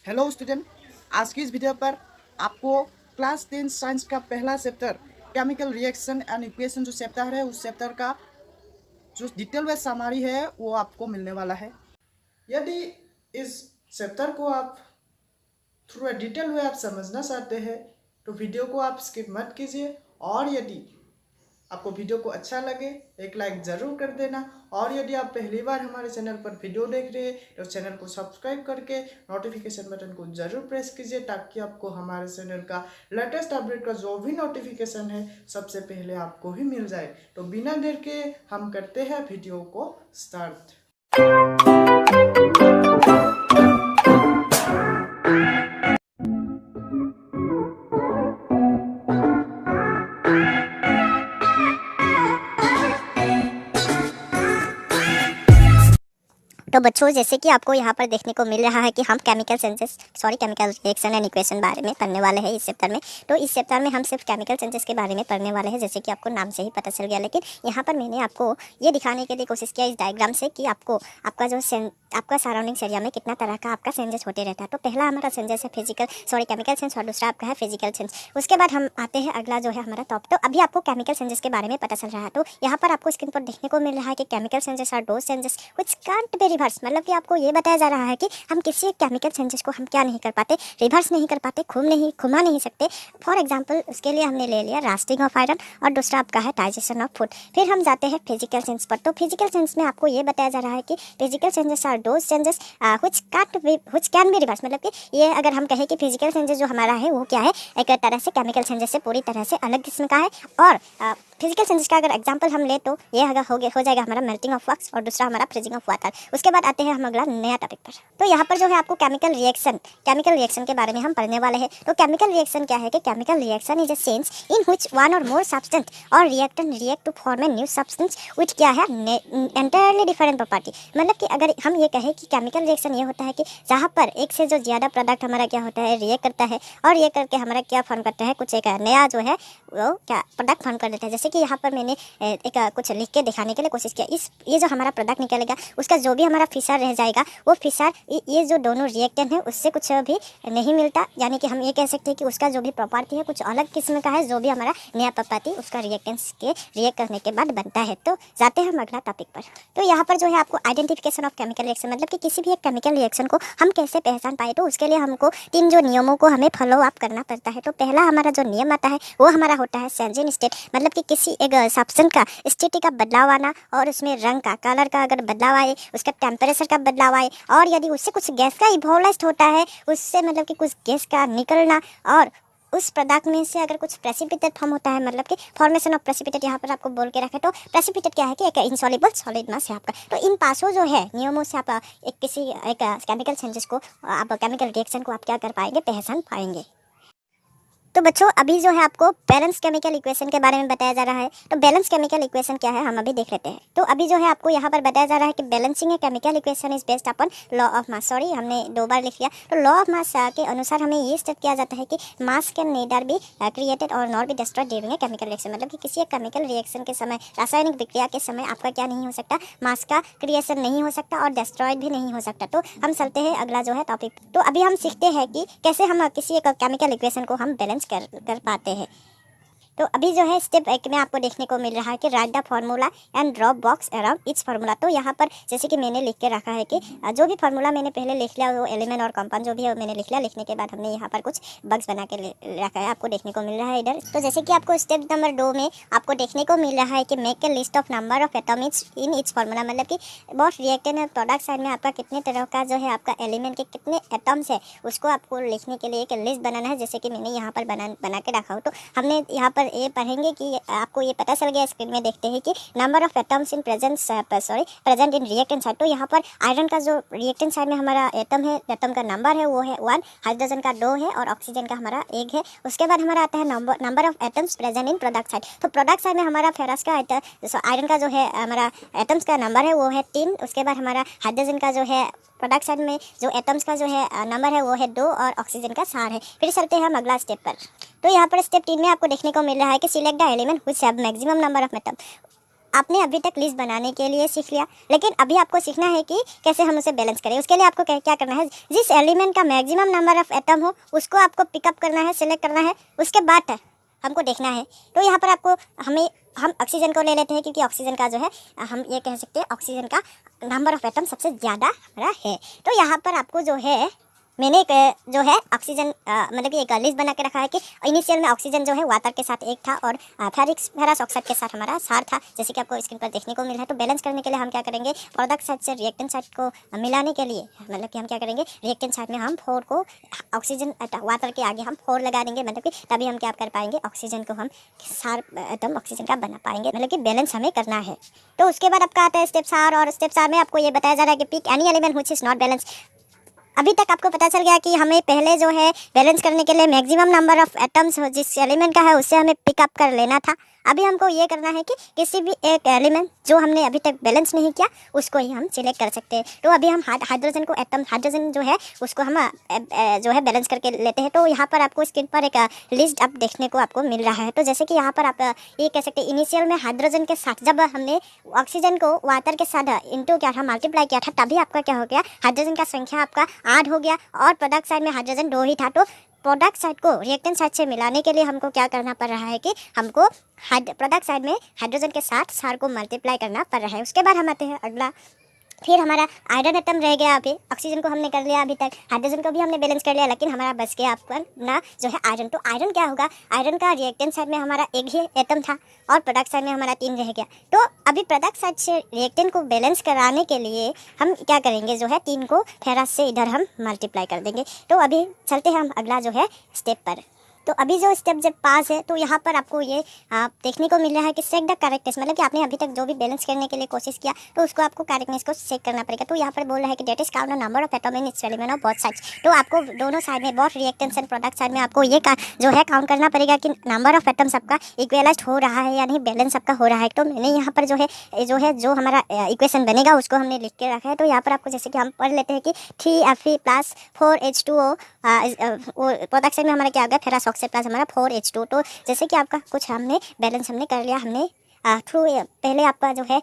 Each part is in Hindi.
हेलो स्टूडेंट, आज की इस वीडियो पर आपको क्लास 10 साइंस का पहला chapter chemical reaction and equation जो चैप्टर है उस चैप्टर का जो डिटेल वे समरी है वो आपको मिलने वाला है। यदि इस चैप्टर को आप थ्रू ए डिटेल वे आप समझना चाहते हैं तो वीडियो को आप स्किप मत कीजिए, और यदि आपको वीडियो को अच्छा लगे एक लाइक ज़रूर कर देना। और यदि आप पहली बार हमारे चैनल पर वीडियो देख रहे हैं तो चैनल को सब्सक्राइब करके नोटिफिकेशन बटन को ज़रूर प्रेस कीजिए, ताकि आपको हमारे चैनल का लेटेस्ट अपडेट का जो भी नोटिफिकेशन है सबसे पहले आपको ही मिल जाए। तो बिना देर के हम करते हैं वीडियो को स्टार्ट। तो बच्चों, जैसे कि आपको यहाँ पर देखने को मिल रहा है कि हम केमिकल रिएक्शन एंड इक्वेशन बारे में पढ़ने वाले हैं इस चैप्टर में। तो इस चैप्टर में हम सिर्फ केमिकल सेंसेस के बारे में पढ़ने वाले हैं, जैसे कि आपको नाम से ही पता चल गया। लेकिन यहाँ पर मैंने आपको ये दिखाने के लिए कोशिश किया इस डायग्राम से कि आपका सराउंडिंग्स एरिया में कितना तरह का आपका सेंसेस होते रहता है। तो पहला हमारा सेंसेस है केमिकल सेंस, और दूसरा आपका है फिजिकल सेंस। उसके बाद हम आते हैं अगला जो है हमारा टॉपिक। तो अभी आपको केमिकल सेंसेस के बारे में पता चल रहा है। तो यहाँ पर आपको स्क्रीन पर देखने को मिल रहा है कि chemical senses are those senses which can't be reverse, मतलब कि आपको ये बताया जा रहा है कि हम किसी एक केमिकल सेंसेस को हम क्या नहीं कर पाते, रिवर्स नहीं कर पाते, घुमा नहीं सकते। फॉर एग्जाम्पल उसके लिए हमने ले लिया रास्टिंग ऑफ आयरन, और दूसरा आपका है डाइजेशन ऑफ फूड। फिर हम जाते हैं फिजिकल सेंस पर। तो फिजिकल सेंस में आपको ये बताया जा रहा है कि physical senses are those senses which can be reverse, मतलब कि ये अगर हम कहें कि फिजिकल सेंसेस जो हमारा है वो क्या है, एक तरह से केमिकल सेंसेस से पूरी तरह से अलग किस्म का है। और फिजिकल सेंसेस का अगर एग्जांपल हम ले तो ये हो जाएगा हमारा मेल्टिंग ऑफ वैक्स, और दूसरा हमारा फ्रीजिंग ऑफ वाटर। उसके बाद आते हैं हम अगला नया टॉपिक पर। तो यहाँ पर जो है आपको केमिकल रिएक्शन के बारे में हम पढ़ने वाले हैं। तो केमिकल रिएक्शन क्या है कि chemical reaction is a change in which one और मोर सब्सटेंस और reactant react to form a new substance which क्या है एंटायरली डिफरेंट प्रॉपर्टी। मतलब कि अगर हम ये कहें कि केमिकल रिएक्शन ये होता है कि जहाँ पर एक से जो ज़्यादा प्रोडक्ट हमारा क्या होता है रिएक्ट करता है, और ये करके हमारा क्या फॉर्म करता है, कुछ एक नया जो है वो क्या प्रोडक्ट फॉर्म कर देता है। जैसे कि यहाँ पर मैंने एक कुछ लिख के दिखाने के लिए कोशिश किया। ये जो हमारा प्रोडक्ट निकलेगा उसका जो भी हमारा फिशर रह जाएगा वो फिशर ये जो दोनों रिएक्टेंट है उससे कुछ भी नहीं मिलता। यानी कि हम ये कह सकते हैं कि उसका जो भी प्रॉपर्टी है कुछ अलग किस्म का है, जो भी हमारा नया प्रॉपर्टी उसका रिएक्टेंट्स के रिएक्ट करने के बाद बनता है। तो जाते हैं हम अगला टॉपिक पर। तो यहाँ पर जो है आपको आइडेंटिफिकेशन ऑफ केमिकल रिएक्शन, मतलब कि किसी भी एक केमिकल रिएक्शन को हम कैसे पहचान पाए, तो उसके लिए हमको 3 जो नियमों को हमें फॉलो अप करना पड़ता है। तो पहला हमारा जो नियम आता है वो हमारा होता है चेंज स्टेट, मतलब कि किसी एक सब्सटेंस का स्थिति का बदलाव आना, और उसमें रंग का कलर का अगर बदलाव आए, उसका टेम्परेचर का बदलाव आए, और यदि उससे कुछ गैस का इवोलाइज होता है, उससे मतलब कि कुछ गैस का निकलना, और उस पदार्थ में से अगर कुछ प्रेसिपिटेट फॉर्म होता है, मतलब कि फॉर्मेशन ऑफ प्रेसिपिटेट यहाँ पर आपको बोल के रखे। तो प्रेसिपिटेट क्या है कि एक इनसॉल्युबल सॉलिड मास है आपका। तो इन पांचों जो है नियमों से आप किसी एक केमिकल चेंजेस को, आप केमिकल रिएक्शन को आप क्या कर पाएंगे, पहचान पाएंगे। तो बच्चों, अभी जो है आपको बैलेंस केमिकल इक्वेशन के बारे में बताया जा रहा है। तो बैलेंस केमिकल इक्वेशन क्या है हम अभी देख लेते हैं। तो अभी जो है आपको यहाँ पर बताया जा रहा है कि balancing a chemical equation is based upon law of mass. Sorry, हमने 2 बार लिख लिया। तो लॉ ऑफ मास के अनुसार हमें ये स्टेट किया जाता है कि mass can neither be created और not be destroyed during a chemical reaction, मतलब कि किसी एक केमिकल रिएक्शन के समय, रासायनिक विक्रिया के समय आपका क्या नहीं हो सकता, मास का क्रिएशन नहीं हो सकता और डिस्ट्रॉयड भी नहीं हो सकता। तो हम चलते हैं अगला जो है टॉपिक। तो अभी हम सीखते हैं कि कैसे हम किसी एक केमिकल इक्वेशन को हम बैलेंस कर पाते हैं। तो अभी जो है स्टेप 1 में आपको देखने को मिल रहा है कि right the formula and drop box around etch formula. तो यहाँ पर जैसे कि मैंने लिख के रखा है कि जो भी फार्मूला मैंने पहले लिख लिया, वो एलिमेंट और कंपाउंड जो भी है मैंने लिख लिया। लिखने के बाद हमने यहाँ पर कुछ बॉक्स बना के रखा है, आपको देखने को मिल रहा है इधर। तो जैसे कि आपको स्टेप नंबर 2 में आपको देखने को मिल रहा है कि make a list of number of atoms in each formula, मतलब कि बहुत रिएक्टेंट और प्रोडक्ट साइड में आपका कितने तरह का जो है आपका एलिमेंट के कितने एटम्स है उसको आपको लिखने के लिए एक लिस्ट बनाना है, जैसे कि मैंने यहाँ पर बना के रखा हो। तो हमने यहाँ पर ये पढ़ेंगे कि आपको ये पता चल गया। स्क्रीन में देखते हैं कि number of atoms in present in reactant side. तो यहाँ पर आयरन का जो रिएक्टेंट साइड में हमारा एटम है, एटम का नंबर है वो है 1, हाइड्रोजन का 2 है, और ऑक्सीजन का हमारा 1 है। उसके बाद हमारा आता है number of atoms present in product side. तो प्रोडक्ट साइड में हमारा फेरस का आयरन का जो है हमारा एटम्स का नंबर है वो है 3। उसके बाद हमारा हाइड्रोजन का जो है प्रोडक्ट साइड में जो एटम्स का जो है नंबर है वो है 2, और ऑक्सीजन का 4 है। फिर चलते हैं हम अगला स्टेप पर। तो यहाँ पर स्टेप 3 में आपको देखने को मिल रहा है कि select the element which have maximum number of atom. आपने अभी तक लिस्ट बनाने के लिए सीख लिया, लेकिन अभी आपको सीखना है कि कैसे हम उसे बैलेंस करें। उसके लिए आपको क्या करना है, जिस एलिमेंट का मैक्सिमम नंबर ऑफ एटम हो उसको आपको पिकअप करना है, सिलेक्ट करना है। उसके बाद हमको देखना है, तो यहाँ पर आपको हम ऑक्सीजन को ले लेते हैं, क्योंकि ऑक्सीजन का जो है हम ये कह सकते हैं ऑक्सीजन का नंबर ऑफ एटम सबसे ज़्यादा हमारा है। तो यहाँ पर आपको जो है मैंने जो है ऑक्सीजन मतलब कि एक लिस्ट बना के रखा है कि इनिशियल में ऑक्सीजन जो है वाटर के साथ एक था और फेरस ऑक्साइड के साथ हमारा सार था, जैसे कि आपको स्क्रीन पर देखने को मिल रहा है। तो बैलेंस करने के लिए हम क्या करेंगे, प्रोडक्ट साइड से रिएक्टेंट साइड को मिलाने के लिए मतलब कि हम क्या करेंगे, रिएक्टेंट साइड में हम 4 को ऑक्सीजन वाटर के आगे हम 4 लगा देंगे, मतलब कि तभी हम क्या कर पाएंगे, ऑक्सीजन को हम सार एटम ऑक्सीजन का बना पाएंगे, मतलब कि बैलेंस हमें करना है। तो उसके बाद आपका आता है स्टेप 4, और स्टेप 4 में आपको ये बताया जा रहा है कि pick any element which is not balance. अभी तक आपको पता चल गया कि हमें पहले जो है बैलेंस करने के लिए मैक्सिमम नंबर ऑफ एटम्स जिस एलिमेंट का है उससे हमें पिकअप कर लेना था। अभी हमको ये करना है कि किसी भी एक एलिमेंट जो हमने अभी तक बैलेंस नहीं किया उसको ही हम सिलेक्ट कर सकते हैं। तो अभी हम हाइड्रोजन को हाइड्रोजन जो है उसको हम जो है बैलेंस करके लेते हैं। तो यहाँ पर आपको स्क्रीन पर एक लिस्ट अब देखने को आपको मिल रहा है। तो जैसे कि यहाँ पर आप ये कह सकते हैं, इनिशियल में हाइड्रोजन के साथ जब हमने ऑक्सीजन को वाटर के साथ इंटू किया था, मल्टीप्लाई किया था, तभी आपका क्या हो गया, हाइड्रोजन का संख्या आपका 8 हो गया और प्रोडक्ट साइड में हाइड्रोजन 2 ही था। तो प्रोडक्ट साइड को रिएक्टेंट साइड से मिलाने के लिए हमको क्या करना पड़ रहा है कि हमको प्रोडक्ट साइड में हाइड्रोजन के साथ सार को मल्टीप्लाई करना पड़ रहा है। उसके बाद हम आते हैं अगला, फिर हमारा आयरन एटम रह गया। अभी ऑक्सीजन को हमने कर लिया, अभी तक हाइड्रोजन को भी हमने बैलेंस कर लिया, लेकिन हमारा बच गया अपना जो है आयरन। तो आयरन क्या होगा, आयरन का रिएक्टेंट साइड में हमारा एक ही एटम था और प्रोडक्ट साइड में हमारा 3 रह गया। तो अभी प्रोडक्ट साइड से रिएक्टेंट को बैलेंस कराने के लिए हम क्या करेंगे, जो है 3 को फेरस से इधर हम मल्टीप्लाई कर देंगे। तो अभी चलते हैं हम अगला जो है स्टेप पर। तो अभी जो स्टेप जब पास है तो यहाँ पर आपको ये देखने को मिल रहा है कि चेक द करेक्टनेस, मतलब कि आपने अभी तक जो भी बैलेंस करने के लिए कोशिश किया तो उसको आपको करेक्टनेस को चेक करना पड़ेगा। तो यहाँ पर बोल रहा है कि that is count the number of atom in its element of both sides. तो आपको दोनों साइड में, both reactants and product side में आपको ये जो है काउंट करना पड़ेगा कि नंबर ऑफ एटम्स आपका इक्वलाइज्ड हो रहा है या नहीं, बैलेंस आपका हो रहा है। तो मैंने यहाँ पर जो हमारा इक्वेशन बनेगा उसको हमने लिख के रखा है। तो यहाँ पर आपको जैसे कि हम पढ़ लेते हैं कि 3Fe plus 4H2O product side में हमारा क्या आ गया, फेरस ऑक्साइड प्लस हमारा 4H2। तो जैसे कि आपका कुछ हमने बैलेंस हमने कर लिया, हमने थ्रू पहले आपका जो है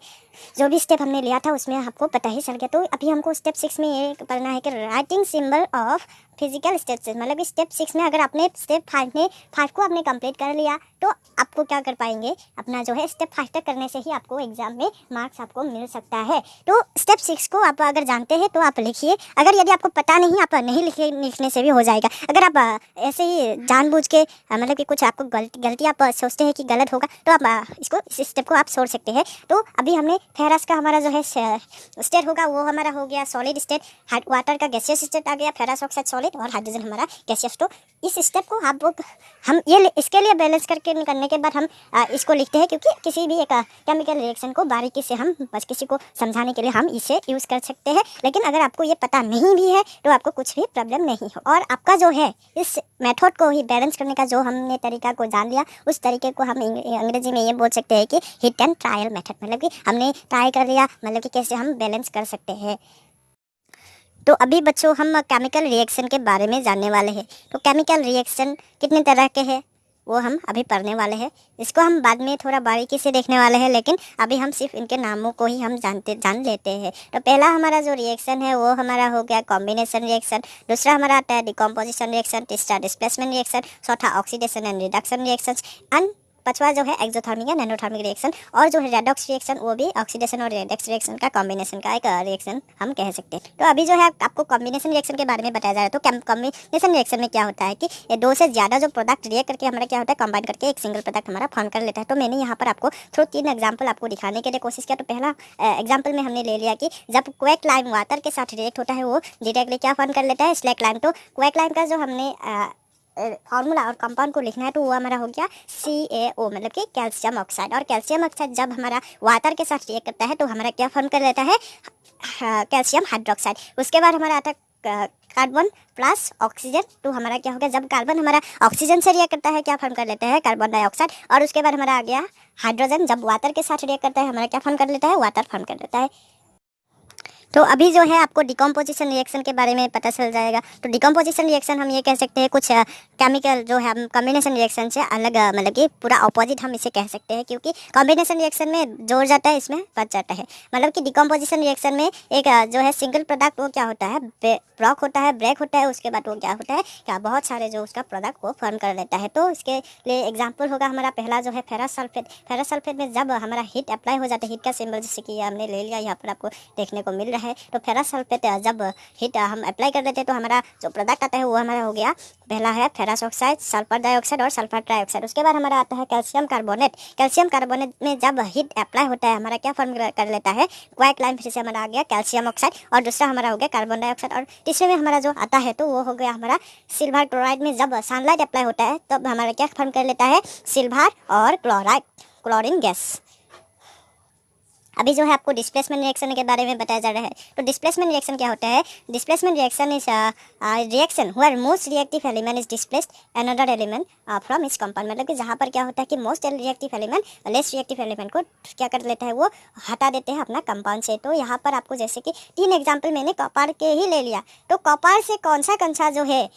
जो भी स्टेप हमने लिया था उसमें आपको पता ही चल गया। तो अभी हमको स्टेप 6 में ये पढ़ना है कि writing symbol of physical steps, मतलब कि स्टेप 6 में अगर आपने स्टेप 5 को आपने कंप्लीट कर लिया तो आपको क्या कर पाएंगे, अपना जो है स्टेप 5 तक करने से ही आपको एग्जाम में मार्क्स आपको मिल सकता है। तो स्टेप 6 को आप अगर जानते हैं तो आप लिखिए, अगर यदि आपको पता नहीं, आप नहीं लिखने से भी हो जाएगा। अगर आप ऐसे ही जानबूझ के मतलब कि कुछ आपको गलती आप सोचते हैं कि गलत होगा तो आप इस स्टेप को आप छोड़ सकते हैं। तो अभी हमने फेरस का हमारा जो है स्टेट होगा वो हमारा हो गया सॉलिड स्टेट, वाटर का गैसियस स्टेट आ गया, फेरस ऑक्साइड सॉलिड और हाइड्रोजन हमारा गैसियस। तो इस स्टेप को हम ये इसके लिए बैलेंस करने के बाद हम इसको लिखते हैं, क्योंकि किसी भी एक केमिकल रिएक्शन को बारीकी से हम बस किसी को समझाने के लिए हम इसे यूज़ कर सकते हैं। लेकिन अगर आपको ये पता नहीं भी है तो आपको कुछ भी प्रॉब्लम नहीं हो। और आपका जो है इस मेथड को ही बैलेंस करने का जो हमने तरीका को जान लिया, उस तरीके को हम अंग्रेजी में ये बोल सकते हैं कि हिट एंड ट्रायल मेथड, मतलब कि हमने ट्राई कर लिया, मतलब कि कैसे हम बैलेंस कर सकते हैं। तो अभी बच्चों हम केमिकल रिएक्शन के बारे में जानने वाले हैं। तो केमिकल रिएक्शन कितने तरह के हैं वो हम अभी पढ़ने वाले हैं। इसको हम बाद में थोड़ा बारीकी से देखने वाले हैं, लेकिन अभी हम सिर्फ इनके नामों को ही हम जान लेते हैं। तो पहला हमारा जो रिएक्शन है वो हमारा हो गया कॉम्बिनेशन रिएक्शन, दूसरा हमारा आता है डिकम्पोजिशन रिएक्शन, तीसरा डिस्प्लेसमेंट रिएक्शन, चौथा oxidation and reduction reaction, and पांचवा जो है एक्सोथर्मिक या नैनोथर्मिक रिएक्शन, और जो है रेडॉक्स रिएक्शन वो भी ऑक्सीडेशन और रेडॉक्स रिएक्शन का कॉम्बिनेशन का एक रिएक्शन हम कह सकते हैं। तो अभी जो है आपको कॉम्बिनेशन रिएक्शन के बारे में बताया जा रहा है। तो कॉम्बिनेशन रिएक्शन में क्या होता है कि ये 2 से ज़्यादा जो प्रोडक्ट रिएक्ट करके हमारा क्या होता है, कंबाइन करके एक सिंगल प्रोडक्ट हमारा फॉर्म कर लेता है। तो मैंने यहाँ पर आपको थ्रू 3 एग्जाम्पल आपको दिखाने के लिए कोशिश किया। तो पहला एग्जाम्पल में हमने ले लिया कि जब क्वेक लाइम वाटर के साथ रिएक्ट होता है वो डायरेक्टली क्या फॉर्म कर लेता है, स्लैक लाइम। तो क्वेक लाइम का जो हमने फार्मूला और कंपाउंड को लिखना है तो वो हमारा हो गया CaO, मतलब कि कैल्शियम ऑक्साइड। और कैल्शियम ऑक्साइड जब हमारा वाटर के साथ रिएक्ट करता है तो हमारा क्या फॉर्म कर लेता है, कैल्शियम हाइड्रोक्साइड। उसके बाद हमारा आता है कार्बन प्लस ऑक्सीजन। तो हमारा क्या हो गया, जब कार्बन हमारा ऑक्सीजन से रिएक्ट करता है क्या फॉर्म कर लेता है, कार्बन डाइऑक्साइड। और उसके बाद हमारा आ गया हाइड्रोजन, जब वाटर के साथ रिएक्ट करता है हमारा क्या फॉर्म कर लेता है, वाटर फॉर्म कर लेता है। तो अभी जो है आपको डिकम्पोजिशन रिएक्शन के बारे में पता चल जाएगा। तो डिकम्पोजिशन रिएक्शन हम ये कह सकते हैं कुछ केमिकल जो है हम कॉम्बिनेशन रिएक्शन से अलग मतलब कि पूरा अपोजिट हम इसे कह सकते हैं, क्योंकि कॉम्बिनेशन रिएक्शन में जोड़ जाता है, इसमें बच जाता है। मतलब कि डिकम्पोजिशन रिएक्शन में एक जो है सिंगल प्रोडक्ट वो क्या होता है, ब्रेक होता है, ब्रेक होता है, उसके बाद वो क्या होता है, क्या बहुत सारे जो उसका प्रोडक्ट वो फॉर्म कर लेता है। तो इसके लिए एग्जाम्पल होगा हमारा पहला जो है फेरस सल्फेट। फेरस सल्फेट में जब हमारा हीट अप्लाई हो जाता है, हीट का सिंबल जैसे कि हमने ले लिया, यहाँ पर आपको देखने को मिल रहा है। तो फेरस सल्फेट जब हीट हम अप्लाई कर देते हैं तो हमारा जो प्रोडक्ट आता है वो हमारा हो गया, पहला है फेरस ऑक्साइड, सल्फर डाइऑक्साइड और सल्फर ट्राइऑक्साइड। उसके बाद हमारा आता है कैल्शियम कार्बोनेट। कैल्शियम कार्बोनेट में जब हीट अप्लाई होता है हमारा क्या फॉर्म कर लेता है, क्वाइक लाइन, फिर से हमारा आ गया कैल्शियम ऑक्साइड, और दूसरा हमारा हो गया कार्बन डाइऑक्साइड, और तीसरे में हमारा जो आता है तो वो हो गया हमारा सिल्वर क्लोराइड। में जब सनलाइट अप्लाई होता है तब हमारा क्या फॉर्म कर लेता है, सिल्वर और क्लोराइड, क्लोरीन गैस। अभी जो है आपको डिस्प्लेसमेंट रिएक्शन के बारे में बताया जा रहा है। तो डिस्प्लेसमेंट रिएक्शन क्या होता है, displacement reaction is reaction where most reactive element is displaced another element from its compound. मतलब कि जहाँ पर क्या होता है कि most reactive element less reactive element को क्या कर लेता है, वो हटा देते हैं अपना कंपाउंड से। तो यहाँ पर आपको जैसे कि 3 एग्जाम्पल मैंने कॉपर के ही ले लिया। तो कॉपर से कौन सा जो है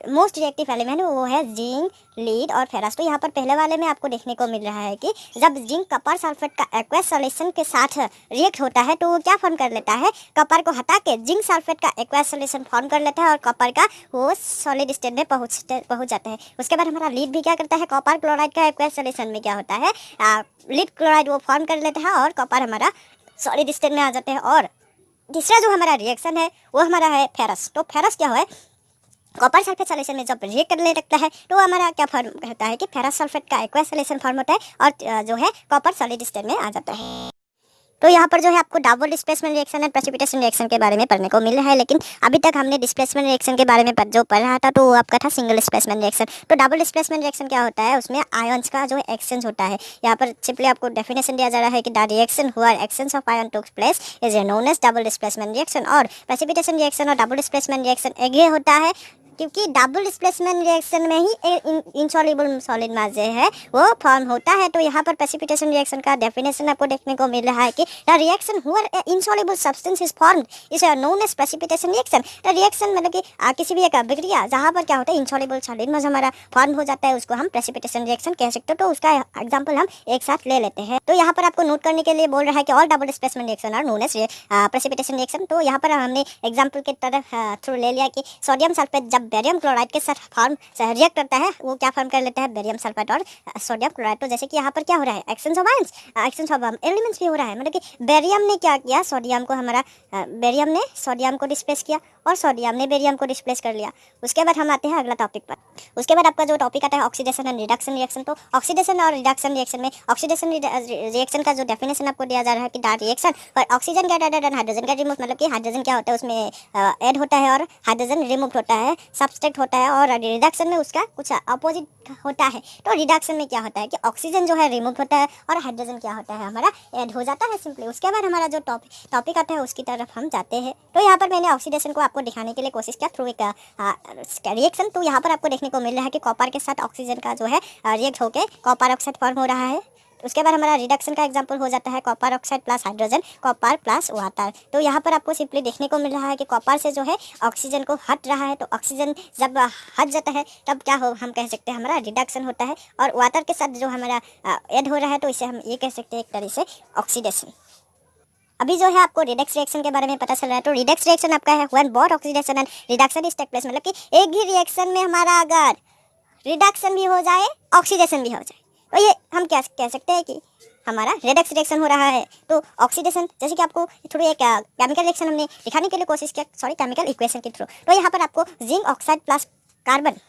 मोस्ट रिएक्टिव एलिमेंट वो है जिंक, लीड और फेरस। तो यहाँ पर पहले वाले में आपको देखने को मिल रहा है कि जब जिंक कॉपर सल्फेट का एक्वस सॉल्यूशन के साथ रिएक्ट होता है तो वो क्या फॉर्म कर लेता है, कॉपर को हटा के जिंक सल्फेट का एक्वस सॉल्यूशन फॉर्म कर लेता है और कॉपर का वो सॉलिड स्टेट में पहुंच जाता है। उसके बाद हमारा लीड भी क्या करता है, कॉपर क्लोराइड का एक्वस सॉल्यूशन में क्या होता है, लीड क्लोराइड वो फॉर्म कर लेता है और कॉपर हमारा सॉलिड स्टेट में आ जाते हैं। और तीसरा जो हमारा रिएक्शन है वो हमारा है फेरस। तो फेरस क्या है, कॉपर सल्फेट सॉल्यूशन में जब रिएक्ट करने लगता है तो हमारा क्या फॉर्म होता है कि फेरस सल्फेट का एक्वस सॉल्यूशन फॉर्म होता है और जो है कॉपर सॉलिड स्टेट में आ जाता है। तो यहाँ पर जो है आपको double displacement reaction and precipitation reaction के बारे में पढ़ने को मिल रहा है, लेकिन अभी तक हमने डिस्प्लेसमेंट रिएक्शन के बारे में जो पढ़ रहा था तो वो आपका था सिंगल डिस्प्लेसमेंट रिएक्शन। तो डबल डिस्प्लेसमेंट रिएक्शन क्या होता है, उसमें आयन्स का जो एक्सचेंज होता है। यहाँ पर सिंपली आपको डेफिनेशन दिया जा रहा है कि द रिएक्शन हुआ exchange of ion took place is known as double displacement reaction. और प्रेसिपिटेशन रिएक्शन और डबल डिस्प्लेसमेंट रिएक्शन एक ही होता है, क्योंकि डबल डिस्प्लेसमेंट रिएक्शन में ही इनसॉल्युबल सॉलिड मास जो है वो फॉर्म होता है। तो यहाँ पर प्रेसिपिटेशन रिएक्शन का डेफिनेशन आपको देखने को मिल रहा है कि द रिएक्शन हुआ insoluble substance is formed is known as precipitation reaction. The reaction मतलब कि किसी भी एक अभिक्रिया जहाँ पर क्या होता है इनसॉल्युबल सॉलिड मास हमारा फॉर्म हो जाता है उसको हम प्रेसिपिटेशन रिएक्शन कह सकते हो। तो उसका एग्जाम्पल हम एक साथ ले लेते हैं। तो यहाँ पर आपको नोट करने के लिए बोल रहा है कि all double displacement reaction are known as precipitation reaction. तो यहाँ पर हमने एग्जाम्पल के तरफ थ्रू ले लिया कि सोडियम सल्फेट जब बेरियम क्लोराइड के साथ फॉर्म रिएक्ट करता है वो क्या फॉर्म कर लेता है, बेरियम सल्फेट और सोडियम क्लोराइड। तो जैसे कि यहाँ पर क्या हो रहा है, exchange of ions, exchange of elements भी हो रहा है। मतलब कि बेरियम ने क्या किया, सोडियम को हमारा बेरियम ने सोडियम को डिस्प्लेस किया और सोडियम ने बेरियम को डिस्प्लेस कर लिया। उसके बाद हम आते हैं अगला टॉपिक पर। उसके बाद आपका जो टॉपिक आता है ऑक्सीडेशन एंड रिडक्शन रिएक्शन। तो ऑक्सीडेशन और रिडक्शन रिएक्शन में ऑक्सीडेशन रिएक्शन का जो डेफिनेशन आपको दिया जा रहा है कि द रिएक्शन पर oxygen get added and hydrogen get remove. मतलब कि हाइड्रोजन क्या होता है उसमें ऐड होता है और हाइड्रोजन रिमूव होता है, सब्सट्रैक्ट होता है। और रिडक्शन में उसका कुछ अपोजिट होता है। तो रिडक्शन में क्या होता है कि ऑक्सीजन जो है रिमूव होता है और हाइड्रोजन क्या होता है हमारा ऐड हो जाता है सिंपली। उसके बाद हमारा जो टॉपिक आता है उसकी तरफ हम जाते हैं। तो यहाँ पर मैंने ऑक्सीडेशन को आपको दिखाने के लिए कोशिश किया थ्रू एक रिएक्शन। तो यहाँ पर आपको देखने को मिल रहा है कि कॉपर के साथ ऑक्सीजन का जो है रिएक्ट होकर कॉपर ऑक्साइड फॉर्म हो रहा है। उसके बाद हमारा रिडक्शन का एग्जांपल हो जाता है copper oxide plus hydrogen, copper plus water. तो यहाँ पर आपको सिंपली देखने को मिल रहा है कि कॉपर से जो है ऑक्सीजन को हट रहा है। तो ऑक्सीजन जब हट जाता है तब क्या हो, हम कह सकते हैं हमारा रिडक्शन होता है। और वाटर के साथ जो हमारा ऐड हो रहा है तो इसे हम ये कह सकते हैं एक तरह से ऑक्सीडेशन। अभी जो है आपको रिडक्स रिएक्शन के बारे में पता चल रहा है। तो रिडक्स रिएक्शन आपका है when both oxidation and reduction is take place. मतलब कि एक ही रिएक्शन में हमारा अगर रिडक्शन भी हो जाए ऑक्सीडेशन भी हो जाए तो ये हम क्या कह सकते हैं कि हमारा रिडक्स रिएक्शन हो रहा है। तो ऑक्सीडेशन जैसे कि आपको थोड़ी एक केमिकल रिएक्शन हमने दिखाने के लिए कोशिश किया, केमिकल इक्वेशन के थ्रू। तो यहाँ पर आपको जिंक ऑक्साइड प्लस कार्बन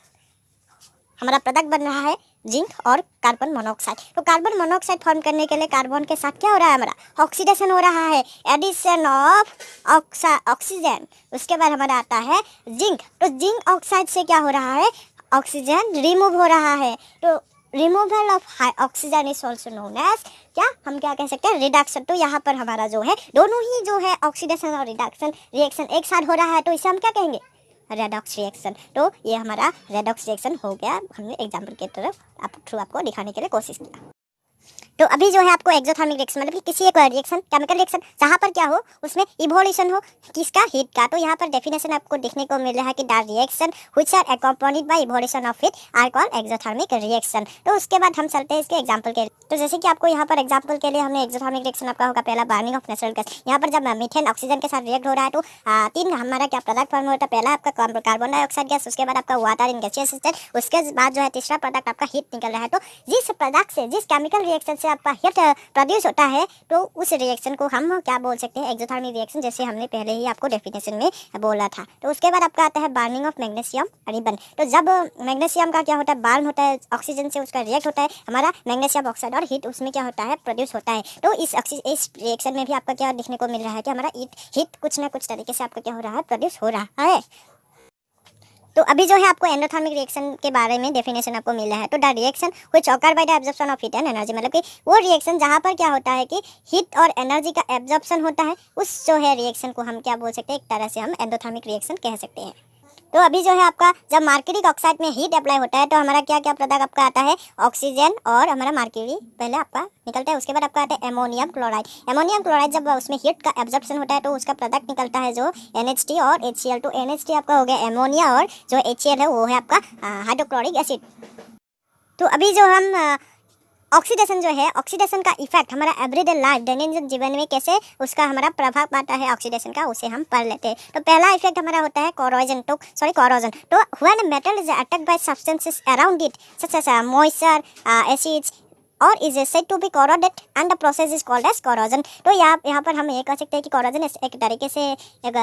हमारा प्रोडक्ट बन रहा है जिंक और कार्बन मोनोऑक्साइड। तो कार्बन मोनोऑक्साइड फॉर्म करने के लिए कार्बन के साथ क्या हो रहा है, हमारा ऑक्सीडेशन हो रहा है, एडिशन ऑफ ऑक्सीजन। उसके बाद हमारा आता है जिंक। तो जिंक ऑक्साइड से क्या हो रहा है, ऑक्सीजन रिमूव हो रहा है। तो removal of oxygen is also known as क्या, हम क्या कह सकते हैं, रिडक्शन। तो यहाँ पर हमारा जो है दोनों ही जो है ऑक्सीडेशन और रिडक्शन रिएक्शन एक साथ हो रहा है। तो इसे हम क्या कहेंगे, रेडॉक्स रिएक्शन। तो ये हमारा रेडॉक्स रिएक्शन हो गया, हमने एग्जाम्पल के तरफ थ्रू आपको दिखाने के लिए कोशिश किया। तो अभी जो है आपको एक्सोथर्मिक रिएक्शन मतलब कि किसी एक रिएक्शन केमिकल रिएक्शन जहाँ पर क्या हो उसमें इवोल्यूशन हो किसका हीट का, तो यहाँ पर डेफिनेशन आपको देखने को मिल रहा है कि the reaction which are accompanied by evolution of heat are called exothermic reaction. तो उसके बाद हम चलते हैं इसके एग्जांपल के लिए। तो जैसे कि आपको यहाँ पर एग्जांपल के लिए हमने एक्सोथर्मिक रिएक्शन आपका होगा पहला बर्निंग ऑफ नेचुरल गैस। यहाँ पर जब मीथेन ऑक्सीजन के साथ रिएक्ट हो रहा है तो तीन हमारा क्या प्रोडक्ट फॉर्म होता है, पहला आपका कार्बन डाइऑक्साइड गैस, उसके बाद आपका वाटर इन गैसियस स्टेट, उसके बाद जो है तीसरा प्रोडक्ट आपका हीट निकल रहा है। तो जिस प्रोडक्ट से जिस केमिकल रिएक्शन से आपका हीट प्रोड्यूस होता है तो उस रिएक्शन को हम क्या बोल सकते हैं, एक्सोथर्मिक रिएक्शन, जैसे हमने पहले ही आपको डेफिनेशन में बोला था। तो उसके बाद आपका आता है बर्निंग ऑफ मैग्नीशियम रिबन। तो जब मैग्नीशियम का क्या होता है, बर्न होता है ऑक्सीजन से, उसका रिएक्ट होता है हमारा मैग्नीशियम ऑक्साइड और हीट उसमें क्या होता है प्रोड्यूस होता है। तो इस रिएक्शन में भी आपका क्या देखने को मिल रहा है कि हमारा हीट कुछ ना कुछ तरीके से आपका क्या हो रहा है प्रोड्यूस हो रहा है। तो अभी जो है आपको एंडोथर्मिक रिएक्शन के बारे में डेफिनेशन आपको मिला है। तो the reaction which occur by the absorption of heat and energy, मतलब कि वो रिएक्शन जहाँ पर क्या होता है कि हीट और एनर्जी का एब्जॉर्प्शन होता है, उस जो है रिएक्शन को हम क्या बोल सकते हैं, एक तरह से हम एंडोथर्मिक रिएक्शन कह सकते हैं। तो अभी जो है आपका जब मर्क्यूरिक ऑक्साइड में हीट अप्लाई होता है तो हमारा क्या क्या प्रोडक्ट आपका आता है, ऑक्सीजन और हमारा मर्क्यूरी पहले आपका निकलता है। उसके बाद आपका आता है एमोनियम क्लोराइड। एमोनियम क्लोराइड जब उसमें हीट का एब्जॉर्प्शन होता है तो उसका प्रोडक्ट निकलता है जो NH3 और HCl। तो NH3 आपका हो गया एमोनिया और जो HCl है वो है आपका हाइड्रोक्लोरिक एसिड। तो अभी जो हम ऑक्सीडेशन जो है, ऑक्सीडेशन का इफेक्ट हमारा एवरीडे लाइफ दैनिक जीवन में कैसे उसका हमारा प्रभाव पड़ता है ऑक्सीडेशन का, उसे हम पढ़ लेते हैं। तो पहला इफेक्ट हमारा होता है कोरोजन। तो when metal is attacked by substances around it such as moisture, acids और is said to be corroded and the process is called as corrosion। तो यहाँ पर हम ये कह सकते हैं कि corrosion एक तरीके से एक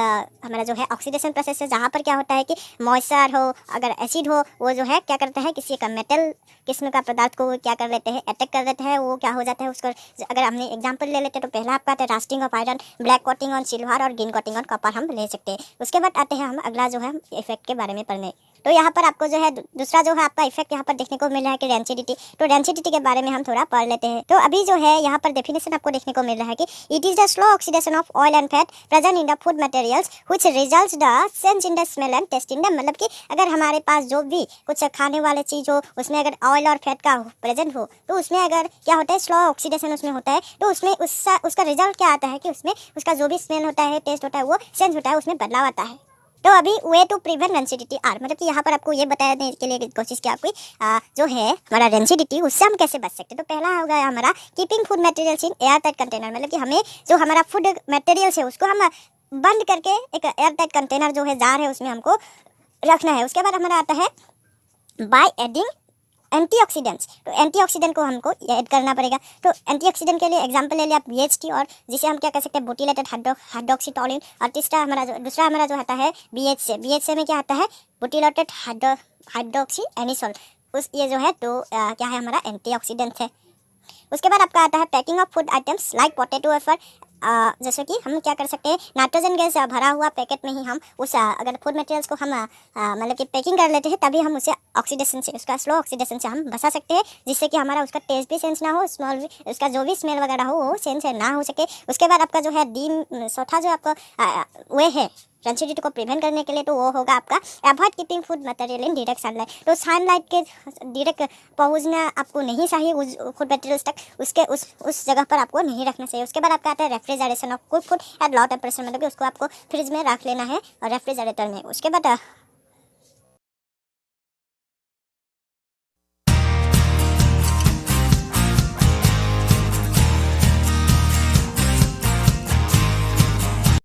हमारा जो है ऑक्सीडेशन प्रोसेस है, जहाँ पर क्या होता है कि मॉइस्चर हो अगर एसिड हो वो जो है क्या करता है किसी का मेटल किस्म का पदार्थ को क्या कर लेते हैं, अटैक कर लेते हैं, वो क्या हो जाता है उसको। अगर हमने एग्जाम्पल ले लेते हैं तो पहला आपका आता है rusting of iron, black coating on silver और ग्रीन कोटिंग ऑन कॉपर हम ले सकते हैं। उसके बाद आते हैं हम अगला जो है इफेक्ट के बारे में पढ़ने। तो यहाँ पर आपको जो है दूसरा जो है आपका इफेक्ट यहाँ पर देखने को मिल रहा है कि डेंसिटी। तो डेंसिटी के बारे में हम थोड़ा पढ़ लेते हैं। तो अभी जो है यहाँ पर डेफिनेशन आपको देखने को मिल रहा है कि it is the slow oxidation of oil and fat present in the food materials which results the change in the smell and taste in the, मतलब कि अगर हमारे पास जो भी कुछ खाने वाले चीज़ हो उसमें अगर ऑयल और फैट का प्रेजेंट हो तो उसमें अगर क्या होता है स्लो ऑक्सीडेशन उसमें होता है तो उसमें उसका रिजल्ट क्या आता है कि उसमें उसका जो भी स्मेल होता है टेस्ट होता है वो चेंज होता है, उसमें बदलाव आता है। तो अभी way to prevent density are, मतलब कि यहाँ पर आपको ये बताने के लिए कोशिश की आपकी जो है हमारा डेंसिटी उससे हम कैसे बच सकते हैं। तो पहला होगा हमारा keeping food materials in air tight container, मतलब कि हमें जो हमारा फूड मटेरियल्स है उसको हम बंद करके एक एयर टाइट कंटेनर जो है जार है उसमें हमको रखना है। उसके बाद हमारा आता है बाय एडिंग एंटीऑक्सीडेंट्स। तो एंटीऑक्सीडेंट को हमको ऐड करना पड़ेगा। तो एंटीऑक्सीडेंट के लिए एग्जांपल ले लिया आप BHT, और जिसे हम क्या कह सकते हैं बुटीलेटेड हाइड्रोक्सीटोलिन। और दूसरा हमारा जो आता है BHC में क्या आता है बुटीलेटेड हाइड्रोक्सी एनिसोल। ये जो है तो क्या है हमारा एंटीऑक्सीडेंट है। उसके बाद आपका आता है packing of food items like potato wafer. जैसे कि हम क्या कर सकते हैं नाइट्रोजन गैस भरा हुआ पैकेट में ही हम उस अगर फूड मटेरियल्स को हम मतलब कि पैकिंग कर लेते हैं तभी हम उसे ऑक्सीडेशन से उसका स्लो ऑक्सीडेशन से हम बचा सकते हैं, जिससे कि हमारा उसका टेस्ट भी सेंस ना हो, स्मेल भी उसका जो भी स्मेल वगैरह हो वो सेंस ना हो सके। उसके बाद आपका जो है चौथा जो आपका वे है डेंसिटी को प्रिवेंट करने के लिए तो वो होगा आपका avoid keeping food material in direct sunlight. तो सनलाइट के डायरेक्ट पहुंचना आपको नहीं चाहिए उस फूड मटेरियल्स तक, उसके उस जगह पर आपको नहीं रखना चाहिए। उसके बाद आपका आता है refrigeration of cook food at low temperature, मतलब कि उसको आपको फ्रिज में रख लेना है और रेफ्रिजरेटर में। उसके बाद